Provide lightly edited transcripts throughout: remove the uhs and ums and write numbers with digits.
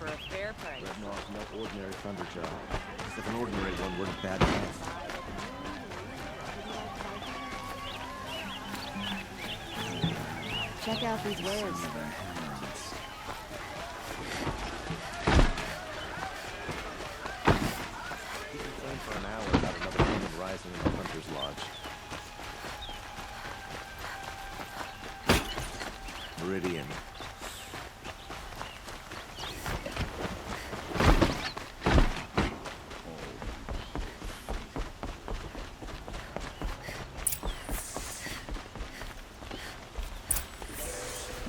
for a fair price. No, it's no ordinary thunder job. If an ordinary one were bad enough. Check out these wares. For an hour about another demon rising in the hunter's lodge. Meridian.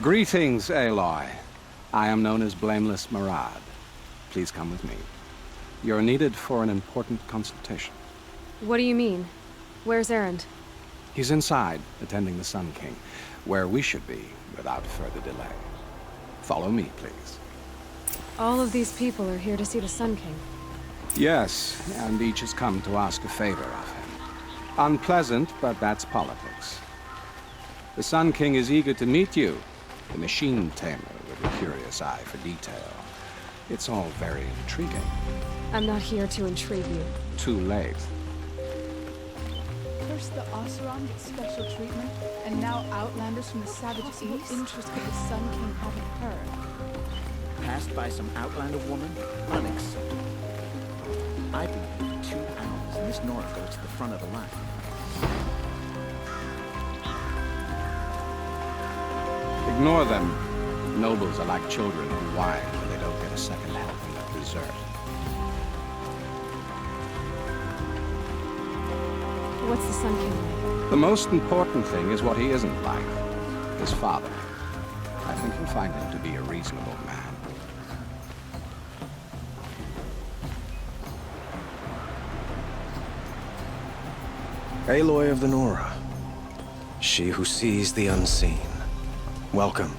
Greetings, Aloy. I am known as Blameless Marad. Please come with me. You're needed for an important consultation. What do you mean? Where's Erend? He's inside, attending the Sun King, where we should be without further delay. Follow me, please. All of these people are here to see the Sun King. Yes, and each has come to ask a favor of him. Unpleasant, but that's politics. The Sun King is eager to meet you, the machine tamer with a curious eye for detail. It's all very intriguing. I'm not here to intrigue you. Too late. First the Oseram get special treatment, and now outlanders from the savage east. What interest could the Sun King have in her? Passed by some outlander woman? Unacceptable. I believe 2 hours, and Miss Nora goes to the front of the line. Ignore them. Nobles are like children who whine when they don't get a second helping of dessert. What's the Sun King like? The most important thing is what he isn't like. His father. I think you'll find him to be a reasonable man. Aloy of the Nora. She who sees the unseen. Welcome.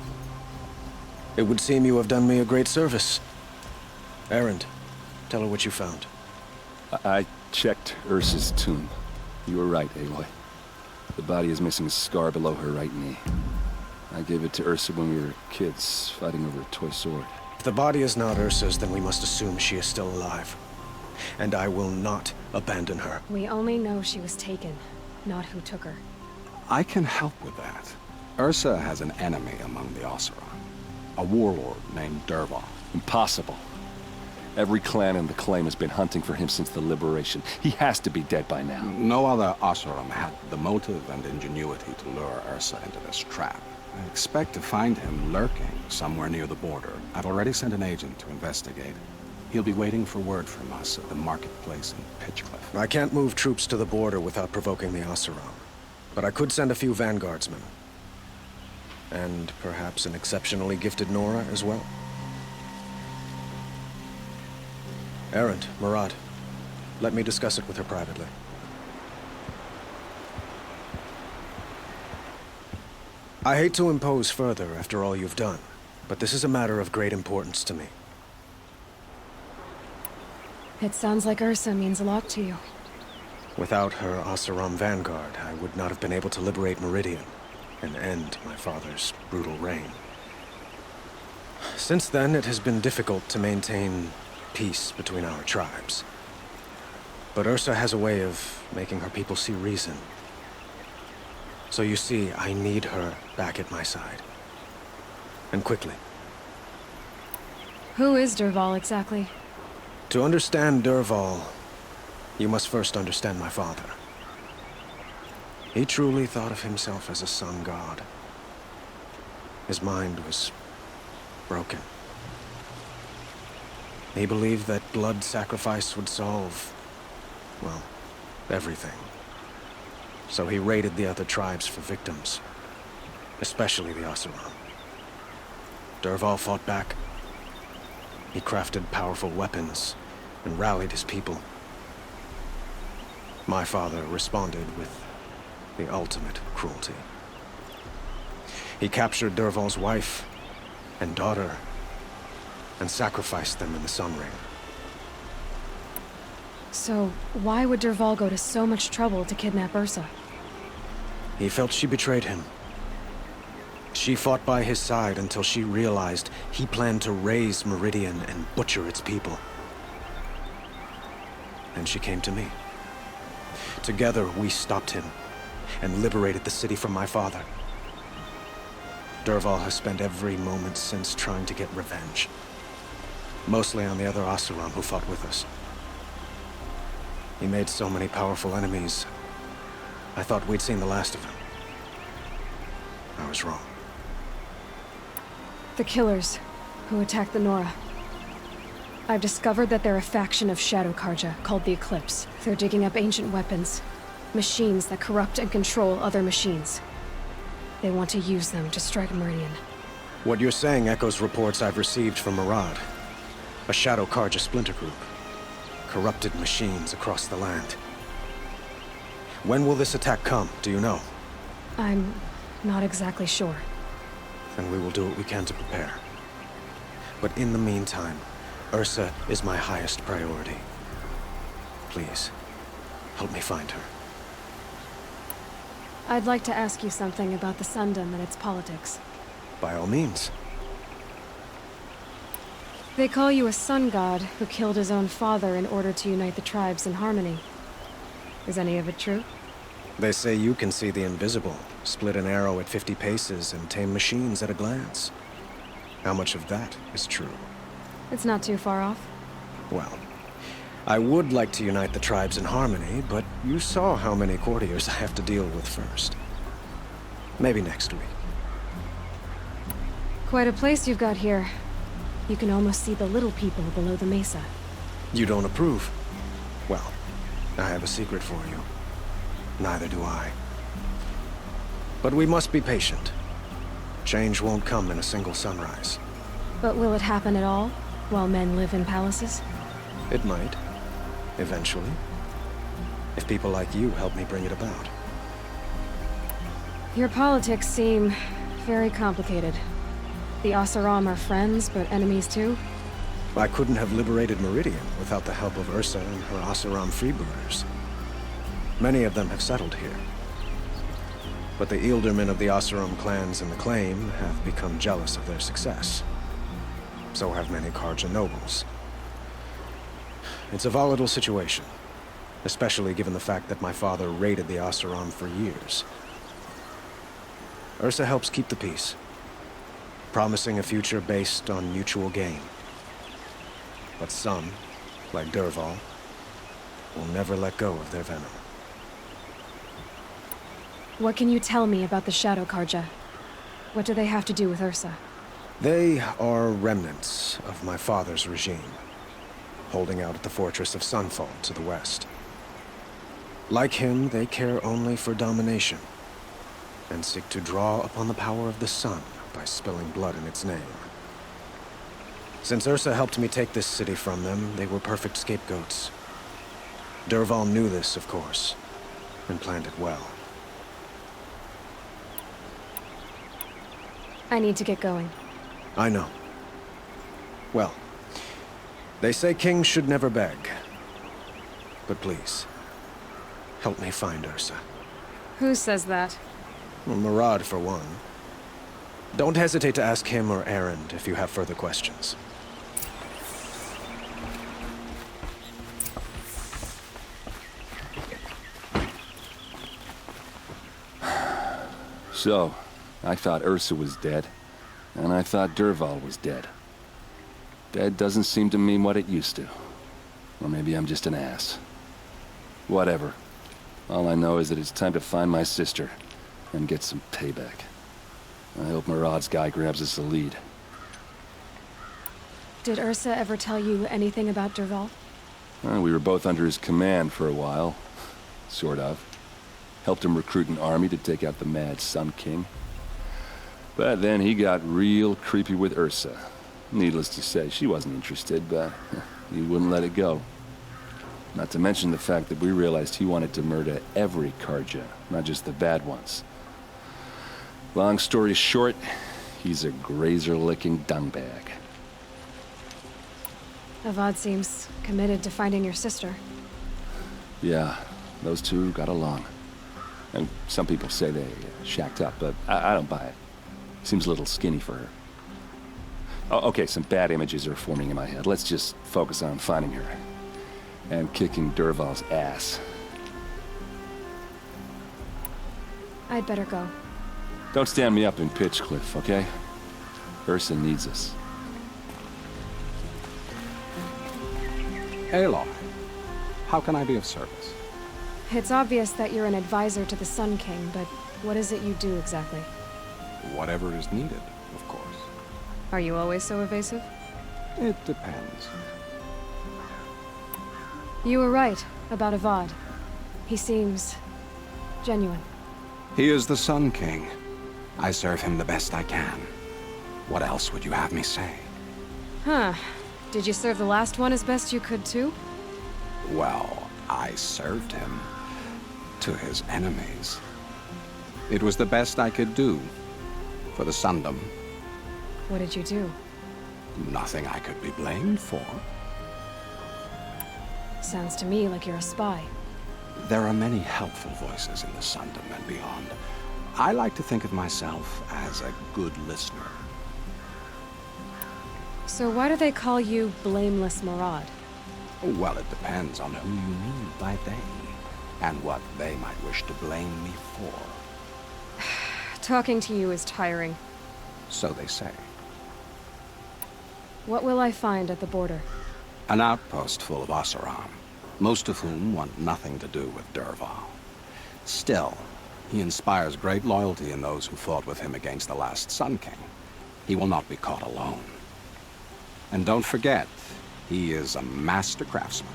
It would seem you have done me a great service. Erend, tell her what you found. I checked Ursa's tomb. You were right, Aloy. The body is missing a scar below her right knee. I gave it to Ursa when we were kids, fighting over a toy sword. If the body is not Ursa's, then we must assume she is still alive. And I will not abandon her. We only know she was taken, not who took her. I can help with that. Ursa has an enemy among the Oseram. A warlord named Dervahl. Impossible. Every clan in the claim has been hunting for him since the liberation. He has to be dead by now. No other Oseram had the motive and ingenuity to lure Ursa into this trap. I expect to find him lurking somewhere near the border. I've already sent an agent to investigate. He'll be waiting for word from us at the marketplace in Pitchcliff. I can't move troops to the border without provoking the Oseram. But I could send a few vanguardsmen. And perhaps an exceptionally gifted Nora as well. Erend, Marad, let me discuss it with her privately. I hate to impose further after all you've done, but this is a matter of great importance to me. It sounds like Ursa means a lot to you. Without her Oseram vanguard, I would not have been able to liberate Meridian and end my father's brutal reign. Since then, it has been difficult to maintain peace between our tribes. But Ursa has a way of making her people see reason. So you see, I need her back at my side. And quickly. Who is Dervahl exactly? To understand Dervahl, you must first understand my father. He truly thought of himself as a sun god. His mind was broken. He believed that blood sacrifice would solve, well, everything. So he raided the other tribes for victims, especially the Oseram. Dervahl fought back. He crafted powerful weapons and rallied his people. My father responded with the ultimate cruelty. He captured Dervahl's wife and daughter and sacrificed them in the Sun Ring. So, why would Dervahl go to so much trouble to kidnap Ursa? He felt she betrayed him. She fought by his side until she realized he planned to raise Meridian and butcher its people. Then she came to me. Together, we stopped him and liberated the city from my father. Dervahl has spent every moment since trying to get revenge. Mostly on the other Oseram who fought with us. He made so many powerful enemies. I thought we'd seen the last of him. I was wrong. The killers who attacked the Nora. I've discovered that they're a faction of Shadow Karja called the Eclipse. They're digging up ancient weapons. Machines that corrupt and control other machines. They want to use them to strike Meridian. What you're saying echoes reports I've received from Murad. A Shadow Karja splinter group. Corrupted machines across the land. When will this attack come, do you know? I'm not exactly sure. Then we will do what we can to prepare. But in the meantime, Ursa is my highest priority. Please, help me find her. I'd like to ask you something about the Sundom and its politics. By all means. They call you a sun god who killed his own father in order to unite the tribes in harmony. Is any of it true? They say you can see the invisible, split an arrow at 50 paces, and tame machines at a glance. How much of that is true? It's not too far off. Well, I would like to unite the tribes in harmony, but you saw how many courtiers I have to deal with first. Maybe next week. Quite a place you've got here. You can almost see the little people below the mesa. You don't approve? Well, I have a secret for you. Neither do I. But we must be patient. Change won't come in a single sunrise. But will it happen at all, while men live in palaces? It might. Eventually. If people like you help me bring it about. Your politics seem very complicated. The Oseram are friends, but enemies too? I couldn't have liberated Meridian without the help of Ursa and her Oseram freebooters. Many of them have settled here. But the Ealdormen of the Oseram clans in the Claim have become jealous of their success. So have many Karja nobles. It's a volatile situation, especially given the fact that my father raided the Oseram for years. Ursa helps keep the peace, promising a future based on mutual gain. But some, like Dervahl, will never let go of their venom. What can you tell me about the Shadow Karja? What do they have to do with Ursa? They are remnants of my father's regime, holding out at the fortress of Sunfall to the west. Like him, they care only for domination, and seek to draw upon the power of the sun by spilling blood in its name. Since Ursa helped me take this city from them, they were perfect scapegoats. Dervahl knew this, of course, and planned it well. I need to get going. I know. Well, they say kings should never beg. But please, help me find Ursa. Who says that? Well, Murad, for one. Don't hesitate to ask him or Erend if you have further questions. So, I thought Ursa was dead, and I thought Dervahl was dead. Dead doesn't seem to mean what it used to. Or maybe I'm just an ass. Whatever. All I know is that it's time to find my sister and get some payback. I hope Murad's guy grabs us a lead. Did Ursa ever tell you anything about Dervahl? Well, we were both under his command for a while. Sort of. Helped him recruit an army to take out the mad Sun King. But then he got real creepy with Ursa. Needless to say, she wasn't interested, but he wouldn't let it go. Not to mention the fact that we realized he wanted to murder every Karja, not just the bad ones. Long story short, he's a grazer-licking dungbag. Avad seems committed to finding your sister. Yeah, those two got along. And some people say they shacked up, but I don't buy it. Seems a little skinny for her. Oh, okay, some bad images are forming in my head. Let's just focus on finding her. And kicking Dervahl's ass. I'd better go. Don't stand me up in Pitchcliff, okay? Ursa needs us. Aloy, how can I be of service? It's obvious that you're an advisor to the Sun King, but what is it you do exactly? Whatever is needed, of course. Are you always so evasive? It depends. You were right about Avad. He seems genuine. He is the Sun King. I serve him the best I can. What else would you have me say? Huh. Did you serve the last one as best you could, too? Well, I served him to his enemies. It was the best I could do for the Sundom. What did you do? Nothing I could be blamed for. Sounds to me like you're a spy. There are many helpful voices in the Sundom and beyond. I like to think of myself as a good listener. So why do they call you Blameless Murad? Well, it depends on who you mean by they, and what they might wish to blame me for. Talking to you is tiring. So they say. What will I find at the border? An outpost full of Oseram, most of whom want nothing to do with Dervahl. Still, he inspires great loyalty in those who fought with him against the last Sun King. He will not be caught alone. And don't forget, he is a master craftsman.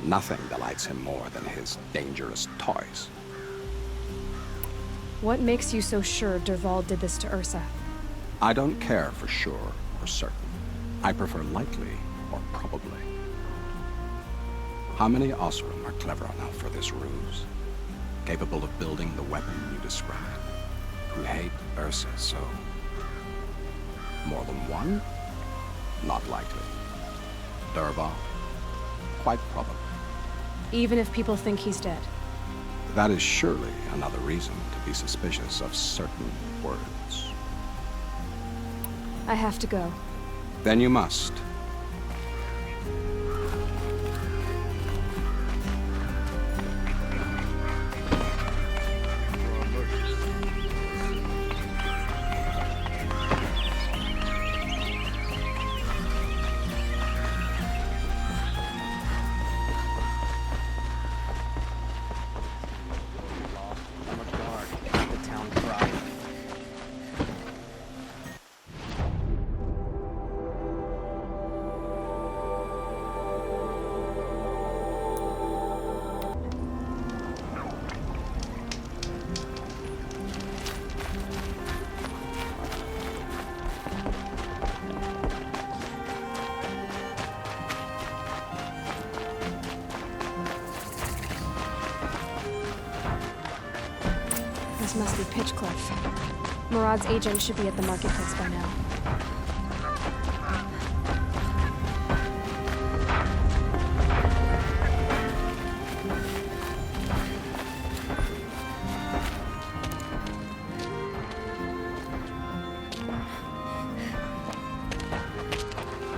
Nothing delights him more than his dangerous toys. What makes you so sure Dervahl did this to Ursa? I don't care for sure or certain. I prefer likely or probably. How many Oseram are clever enough for this ruse? Capable of building the weapon you describe? Who hate Ursa so? More than one? Not likely. Dervahl? Quite probable. Even if people think he's dead? That is surely another reason to be suspicious of certain words. I have to go. Then you must. This must be Pitchcliff. Murad's agent should be at the marketplace by now.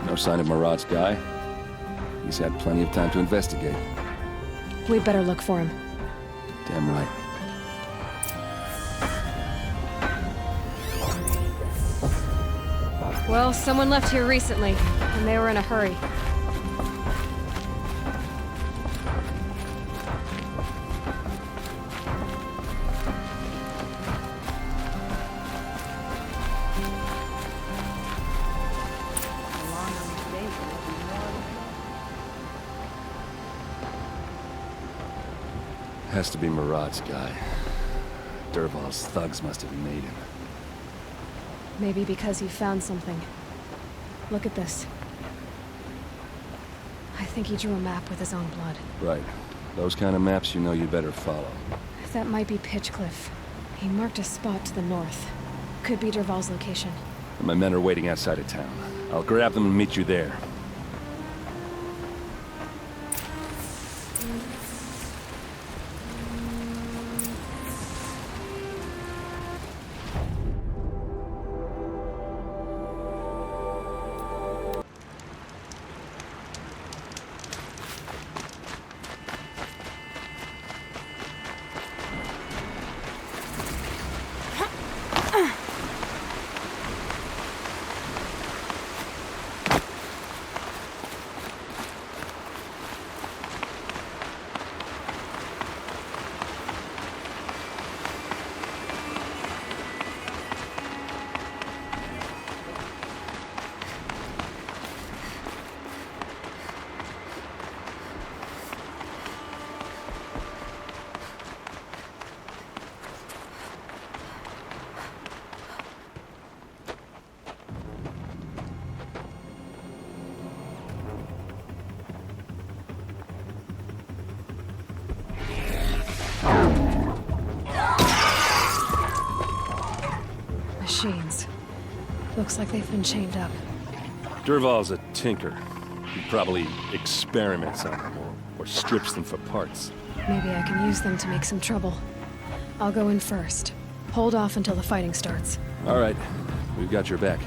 No sign of Murad's guy. He's had plenty of time to investigate. We'd better look for him. Damn right. Well, someone left here recently, and they were in a hurry. Has to be Murad's guy. Dervahl's thugs must have made him. Maybe because he found something. Look at this. I think he drew a map with his own blood. Right. Those kind of maps you know you better follow. That might be Pitchcliff. He marked a spot to the north. Could be Dervahl's location. My men are waiting outside of town. I'll grab them and meet you there. machines. Looks like they've been chained up. Dervahl's a tinker. He probably experiments on them or strips them for parts. Maybe I can use them to make some trouble. I'll go in first. Hold off until the fighting starts. All right, we've got your back.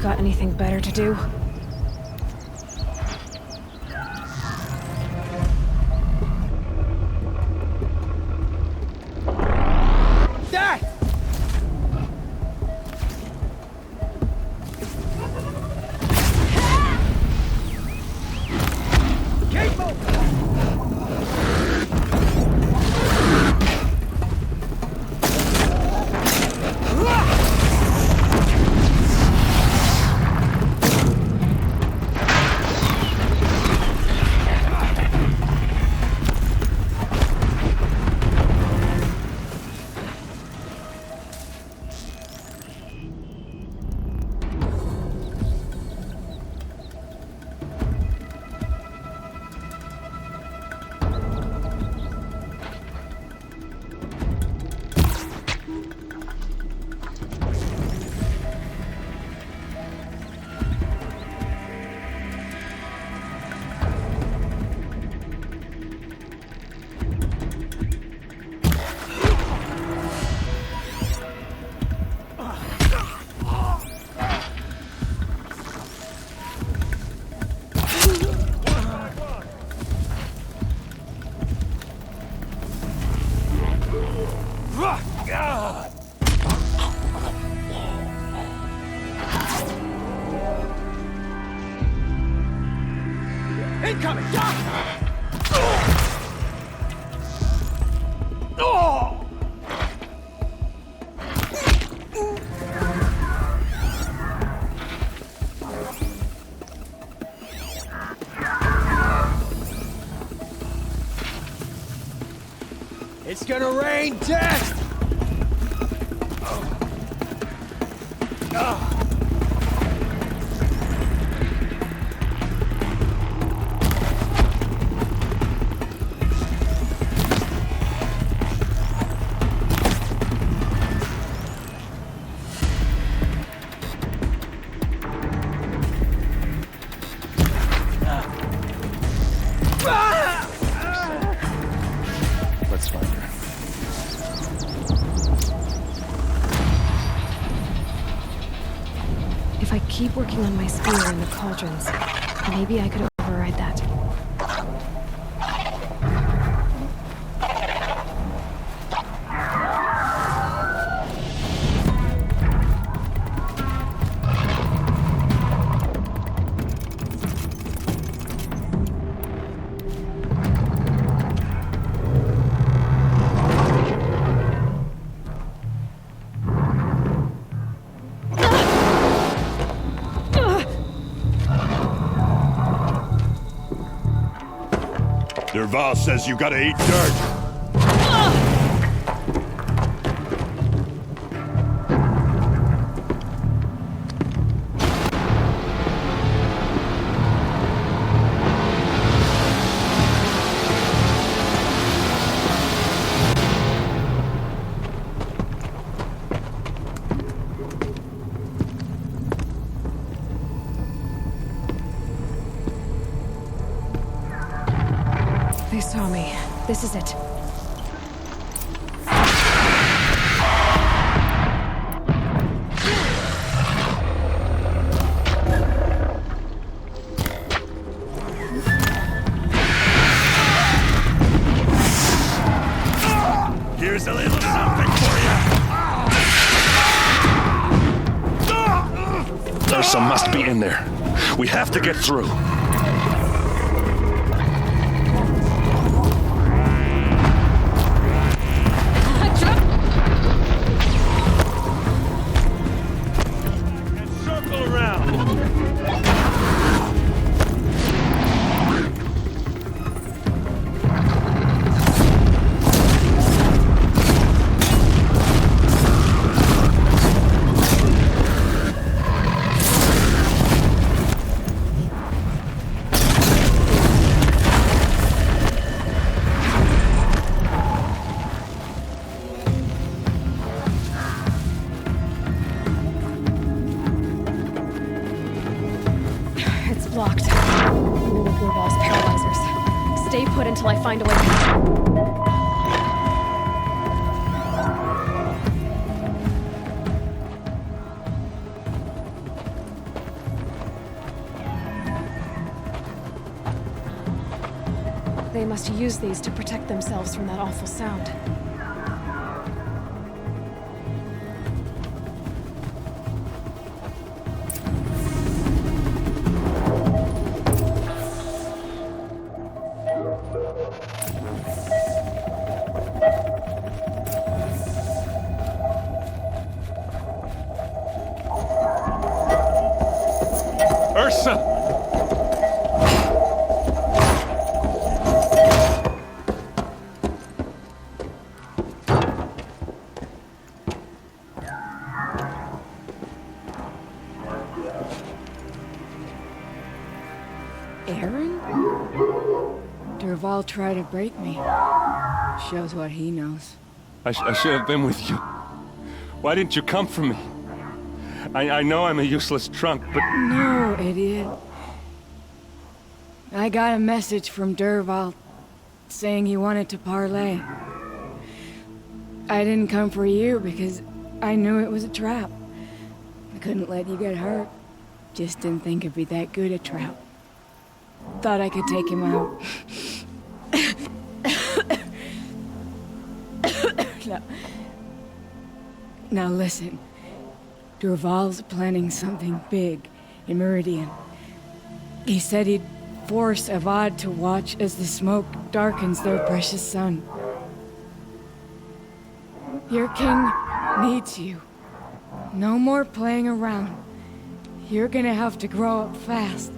Got anything better to do? Incoming! It's gonna rain death! Let's find her. If I keep working on my spear in the cauldrons, maybe I could override that. Derval says you gotta eat dirt. They saw me. This is it. Here's a little something for you. Ursa must be in there. We have to get through. Circle around. It's blocked. All of Derval's paralyzers. Stay put until I find a way. They must use these to protect themselves from that awful sound. Ursa! Aaron? Derval tried to break me. Shows what he knows. I should have been with you. Why didn't you come for me? I know I'm a useless trunk, but... No, idiot. I got a message from Derval saying he wanted to parlay. I didn't come for you because I knew it was a trap. I couldn't let you get hurt. Just didn't think it'd be that good a trap. Thought I could take him out. Now listen. Derval's planning something big in Meridian. He said he'd force Avad to watch as the smoke darkens their precious sun. Your king needs you. No more playing around. You're gonna have to grow up fast.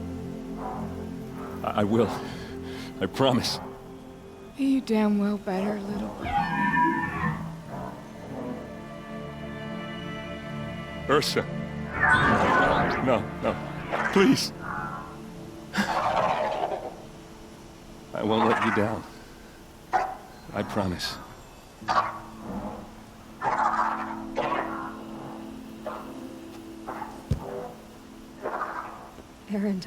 I will. I promise. You damn well better, little. Ursa. No, no. Please. I won't let you down. I promise. Erend,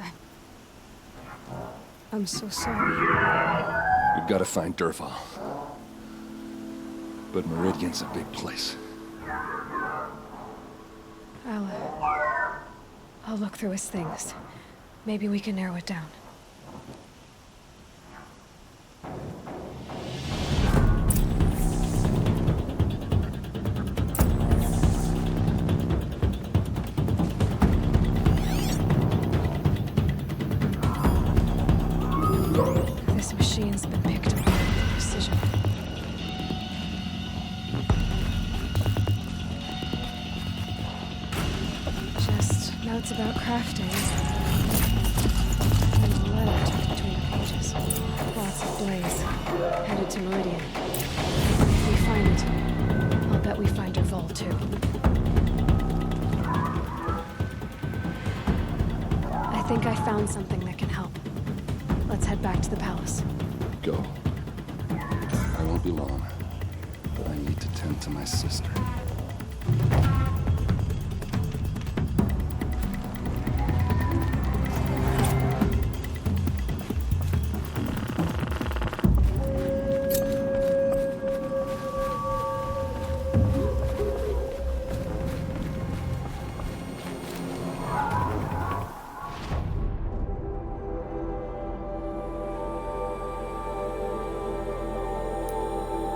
I'm so sorry. We've got to find Derval. But Meridian's a big place. I'll look through his things. Maybe we can narrow it down. This machine's been picked apart with precision. Just notes about crafting. And a letter tucked between the pages. Lots of blaze. Headed to Meridian. If we find it, I'll bet we find Derval too. I think I found something that can help. Let's head back to the palace. Go. I won't be long, but I need to tend to my sister.